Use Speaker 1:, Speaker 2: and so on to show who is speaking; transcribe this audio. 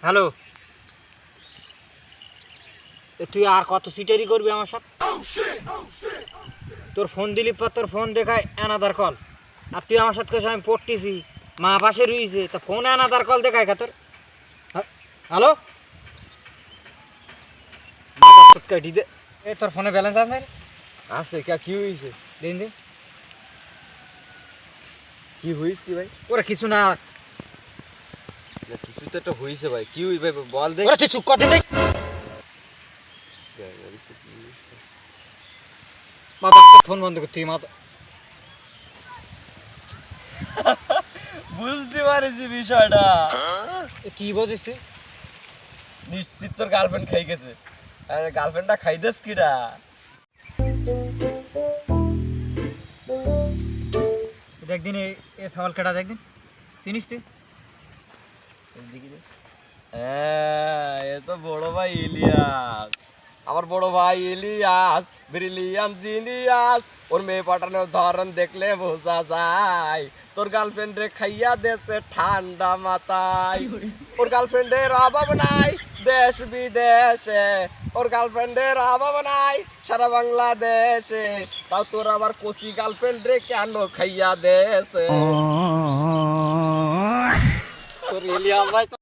Speaker 1: Hello, তুই আর কত সিটারি করবি আমার সাথে? তোর ফোন দিলি পর তোর ফোন দেখায় অ্যানাদার কল, আর তুই আমার সাথে আমি পড়তেছি, মা পাশে রয়েছে, তা ফোনে অ্যানাদার কল দেখায় তোর। হ্যালো, তোর ফোনে ব্যালেন্স আছে?
Speaker 2: আছে কি হয়েছে?
Speaker 1: দিন দিন।
Speaker 2: কি হইস কি ভাই?
Speaker 1: ওরা কিছু না,
Speaker 2: কিছু তো একটা হইছে ভাই। কি হই ভাই বল দে।
Speaker 1: ওরা তুই চুপ কর দিন দেখ। মাথা ফোন বন্ধ কর তুই মাথা।
Speaker 2: বুঝতে পারিস বিষয়টা।
Speaker 1: কি বলছিস তুই?
Speaker 2: নিশ্চিত তোর গার্লফ্রেন্ড খাই গেছে। আরে গার্লফ্রেন্ডটা খাই দেস কিডা?
Speaker 1: একদিন এ সওয়াল কেটা দেখদিন চিনিস তুই?
Speaker 2: হ্যাঁ, এ তো বড় ভাই ইলিয়াস। আমার বড় ভাই ইলিয়াস, ব্রিলিয়ান জিনিয়াস। ওর মেয়ে পাঠানোর ধরন দেখলে বোঝা যায় তোর গার্লফ্রেন্ড রে খাইয়া দেশে ঠান্ডা মাথায়। ওর গার্লফ্রেন্ডের অভাব নাই দেশ বিদেশে, ওর গার্লফ্রেন্ডের অভাব নাই সারা বাংলাদেশে। তাও তোর আবার কচি গার্লফ্রেন্ড রে কেন খাইয়া দেশে? তোর ইলিয়াস ভাই তো